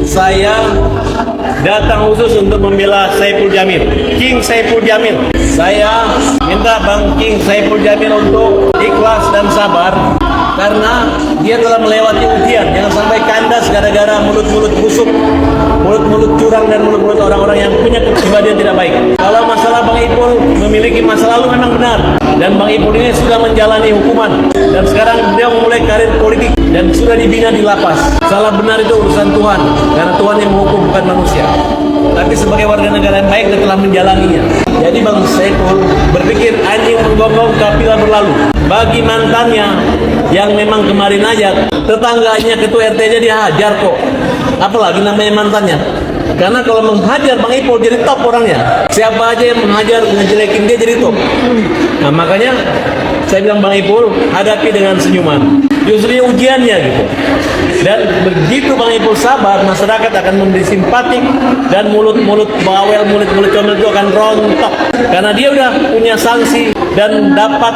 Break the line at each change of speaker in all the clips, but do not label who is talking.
Saya datang khusus untuk membela Saipul Jamil, King Saipul Jamil. Saya minta Bang King Saipul Jamil untuk ikhlas dan sabar karena dia telah melewati ujian. Jangan sampai kandas gara-gara mulut-mulut busuk, mulut-mulut curang dan mulut-mulut orang-orang yang punya kepribadian tidak baik. Kalau masalah Bang Ipul memiliki masa lalu memang benar, dan Bang Ipul ini sudah menjalani hukuman dan sekarang dia memulai karir politik dan sudah dibina di lapas. Salah benar itu urusan Tuhan, karena Tuhan yang menghukum bukan manusia. Tapi sebagai warga negara yang baik dia telah menjalaninya. Jadi Bang Saipul berpikir anjing menggonggong kafilah berlalu. Bagi mantannya yang memang kemarin aja tetangganya ketua RT aja dihajar kok, apalagi namanya mantannya. Karena kalau menghajar Bang Ipul jadi top orangnya. Siapa aja yang menghajar, ngejelekin dia jadi top. Nah makanya saya bilang Bang Ipul hadapi dengan senyuman. Justru ini ujiannya gitu. Dan begitu Bang Ipul sabar, masyarakat akan memberi simpatik dan mulut-mulut bawel, mulut-mulut comel itu akan rontok. Karena dia udah punya sanksi dan dapat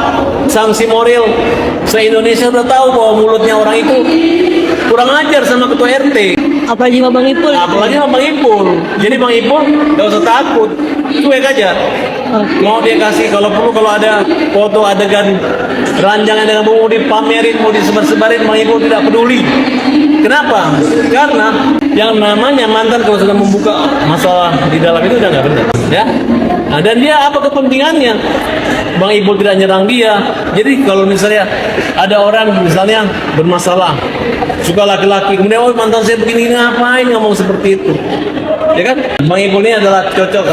sanksi moral. Se-Indonesia udah tahu bahwa mulutnya orang itu kurang ajar sama ketua RT.
Apalagi sama Bang Ipul.
Apalagi sama Bang Ipul. Jadi Bang Ipul gak usah takut, cuek aja. Mau dia kasih, kalau perlu kalau ada foto adegan ranjangan dengan mau dipamerin, mau disebar-sebarin, Bang Ipul tidak peduli. Kenapa? Karena yang namanya mantan kalau sudah membuka masalah di dalam itu udah nggak benar, ya. Nah, dan dia apa kepentingannya? Bang Ipul tidak nyerang dia. Jadi kalau misalnya ada orang misalnya bermasalah, suka laki-laki, kemudian oh mantan saya begini, ngapain ngomong seperti itu? Ya kan? Bang Ipul ini adalah cocok.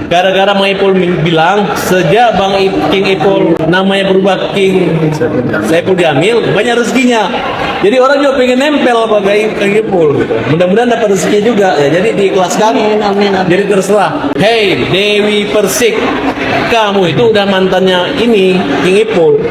Gara-gara Bang Ipul bilang sejak King Ipul namanya berubah King Saipul Jamil, banyak rezekinya. Jadi orang juga pengen nempel pakai King Ipul. Mudah-mudahan dapat rezeki juga. Ya, jadi diikhlaskan.
Amin.
Jadi terserah. Hey Dewi Persik, kamu itu udah mantannya ini King Ipul.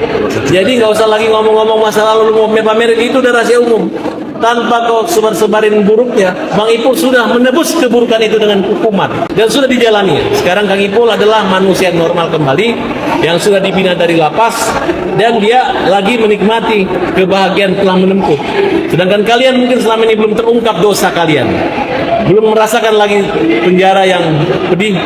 Jadi nggak usah lagi ngomong-ngomong masa lalu lu mau pamerin, itu udah rahasia umum. Tanpa kau sebar-sebarin buruknya, Bang Ipul sudah menebus keburukan itu dengan hukuman dan sudah dijalani. Sekarang Kang Ipul adalah manusia normal kembali yang sudah dibina dari lapas dan dia lagi menikmati kebahagiaan telah menempuh. Sedangkan kalian mungkin selama ini belum terungkap dosa kalian, belum merasakan lagi penjara yang pedih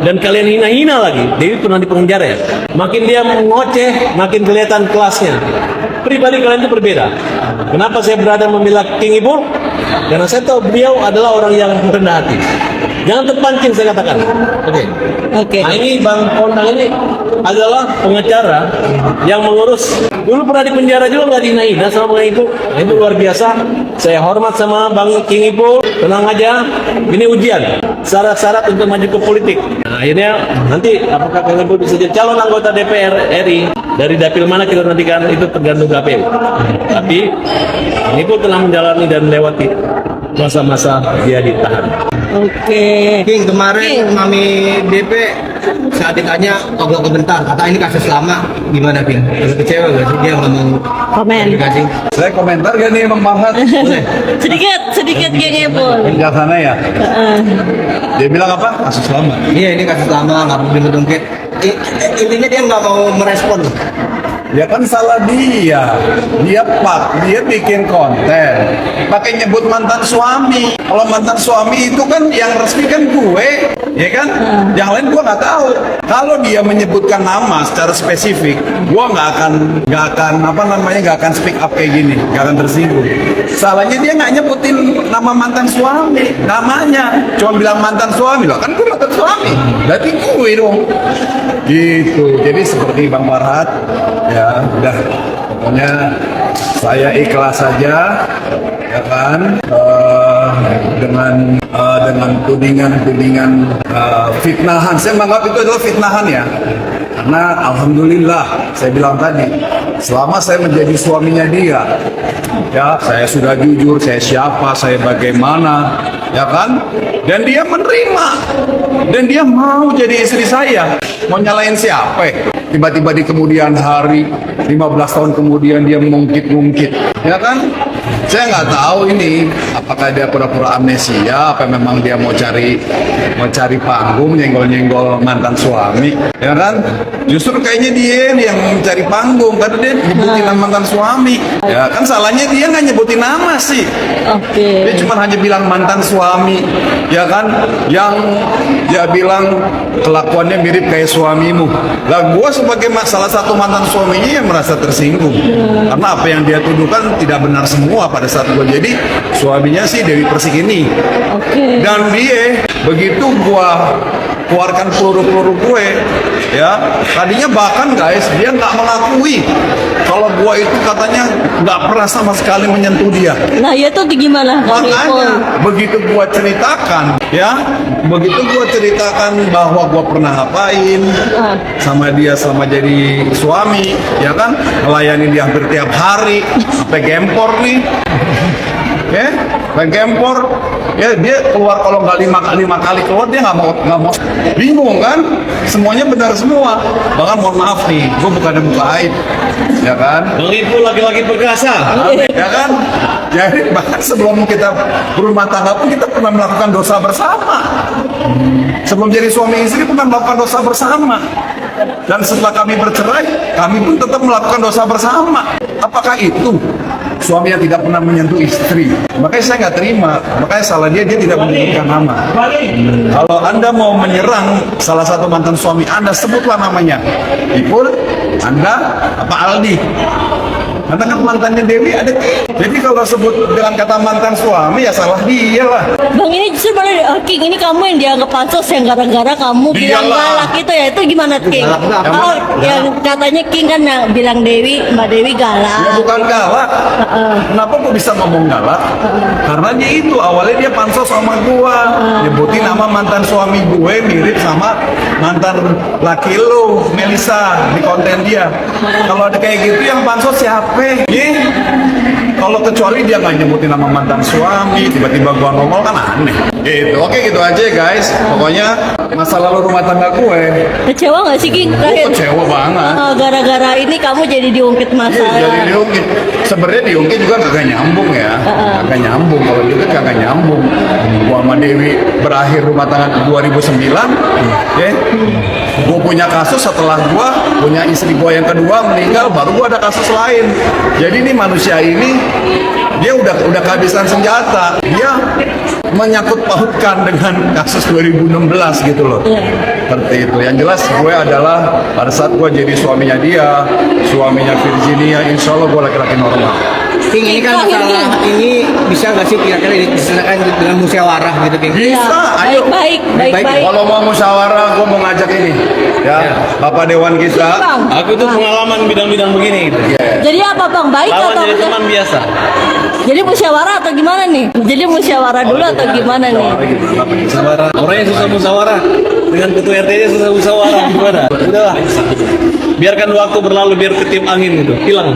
dan kalian hina-hina lagi. Dewi pernah di penjara ya. Makin dia mengoceh, makin kelihatan kelasnya. Pribadi kalian itu berbeda. Kenapa saya berada membela King Ipul? Karena saya tahu beliau adalah orang yang rendah hati. Jangan terpancing saya katakan. Oke. Nah ini Bang Kondang ini adalah pengacara yang mengurus. Dulu pernah di penjara juga nggak dihina sama Bang Ipul. Nah, itu luar biasa. Saya hormat sama Bang King Ipul. Tenang aja. Ini ujian. Syarat-syarat untuk maju ke politik. Nah akhirnya nanti apakah Kang Ipul bisa jadi calon anggota DPR RI? Dari dapil mana kita nantikan itu tergantung KPU. Tapi ini pun telah menjalani dan melewati masa-masa dia ditahan.
Oke.
King, kemarin Mami DP saat ditanya agak kebentar, kata ini kasus lama, gimana King? Kecewa gak sih dia nggak mau
Komen.
klarifikasi?
Saya komentar gak nih Bang Mahat? Boleh?
sedikit King Ipul.
Bijaksana ya? Dia bilang apa? Kasus lama.
Iya, ini kasus lama, nggak perlu dungkit. Intinya dia nggak mau merespon.
Ya kan salah dia. Dia bikin konten pakai nyebut mantan suami. Kalau mantan suami itu kan yang resmi kan gue, ya kan? Yang lain gue nggak tahu. Kalau dia menyebutkan nama secara spesifik, gue nggak akan speak up kayak gini, nggak akan tersinggung. Salahnya dia nggak nyebutin nama mantan suami, namanya cuma bilang mantan suami loh. Kan gue mantan suami, berarti gue dong. Gitu. Jadi seperti Bang Farhat, ya udah, pokoknya saya ikhlas saja, ya kan, dengan tudingan fitnahan. Saya menganggap itu adalah fitnahan ya, karena alhamdulillah saya bilang tadi, selama saya menjadi suaminya dia, ya saya sudah jujur, saya siapa, saya bagaimana, ya kan, dan dia menerima, dan dia mau jadi istri saya. Mau nyalain siapa ya? Tiba-tiba di kemudian hari 15 tahun kemudian dia mengungkit-ungkit, ya kan? Saya nggak tahu ini apakah dia pura-pura amnesia, apa memang dia mau cari panggung, nyenggol-nyenggol mantan suami, ya kan? Justru kayaknya dia nih yang mencari panggung karena dia nyebutin nama mantan suami. Ya kan salahnya dia nggak nyebutin nama sih.
Oke.
Dia cuma hanya bilang mantan suami, ya kan? Yang dia bilang kelakuannya mirip kayak suamimu. Lah gua sebagai salah satu mantan suaminya yang merasa tersinggung. Karena apa yang dia tuduhkan tidak benar semua pada saat gua jadi suaminya sih Dewi Persik ini.
Oke.
Dan dia begitu gua keluarkan peluru-peluru gue, ya tadinya bahkan guys dia nggak mengakui kalau gua itu katanya nggak pernah sama sekali menyentuh dia.
Nah, ya tuh gimana, Bang Ipul?
Makanya begitu gua ceritakan, ya begitu gua ceritakan bahwa gua pernah ngapain sama dia selama jadi suami, ya kan melayani dia hampir tiap hari sampai gempor nih. Ya, gempor, ya dia keluar kalau nggak lima kali keluar dia nggak mau, bingung kan? Semuanya benar semua. Bahkan mohon maaf nih, gue bukannya buka aib, ya kan?
Bang Ipul laki-laki perkasa.
Ya kan? Jadi bahkan sebelum kita berumah tangga pun kita pernah melakukan dosa bersama. Sebelum jadi suami istri pernah melakukan dosa bersama. Dan setelah kami bercerai, kami pun tetap melakukan dosa bersama. Apakah itu suami yang tidak pernah menyentuh istri? Makanya saya nggak terima. Makanya salah dia tidak menyebutkan nama. Kalau Anda mau menyerang salah satu mantan suami Anda, sebutlah namanya. Ipul, Anda, apa Aldi? Karena kan mantannya Dewi ada. Jadi kalau sebut dengan kata mantan suami ya salah dia lah.
Bang, ini justru malah King, ini kamu yang dianggap pansos yang gara-gara kamu bilang
Dialah.
galak itu ya. Itu gimana, King?
Galak,
Oh, yang katanya King kan yang bilang Mbak Dewi
Ya
galak.
bukan galak. Kenapa kok bisa ngomong galak? Karena dia itu awalnya dia pansos sama gua, nyebutin nama mantan suami gue mirip sama mantan laki lu, Melisa, di konten dia. Kalau ada kayak gitu yang pansos siapa? Kalau kecuali dia nggak nyebutin nama mantan suami, tiba-tiba gua ngomong kan aneh. Gitu. Oke gitu aja guys. Pokoknya masa lalu rumah tangga gue,
Kecewa nggak sih, King?
gue kecewa banget.
Gara-gara ini kamu jadi diungkit
Iya,
masalah.
jadi diungkit. Sebenarnya diungkit juga kagak nyambung ya. Kagak nyambung. Kalau diungkit kagak nyambung. Gua sama Dewi berakhir rumah tangga 2009. Ya. Gua punya kasus setelah gua punya istri gua yang kedua meninggal, baru gua ada kasus lain. Jadi ini manusia ini dia udah kehabisan senjata. Dia menyangkut pautkan dengan kasus 2016 gitu loh. Seperti itu. Yang jelas gue adalah pada saat gue jadi suaminya dia, suaminya Virginia, insya Allah gue laki-laki normal.
King, ini kan masalah ini bisa nggak sih kira-kira diselesaikan dengan musyawarah gitu, King?
Bisa, ayo.
Baik.
Kalau mau musyawarah, gue mau ngajak ini, ya, Bapak Dewan kita.
Bang,
Aku tuh pengalaman bidang-bidang begini gitu.
jadi apa, Bang? Baik
Lawan
atau
jadi teman biasa.
jadi musyawarah atau gimana nih? Jadi musyawarah dulu atau gimana nih?
Musyawarah. Orangnya susah musyawarah. Dengan ketua RT-nya susah musyawarah. Gimana? Udahlah. Biarkan waktu berlalu biar ketip angin gitu. Hilang.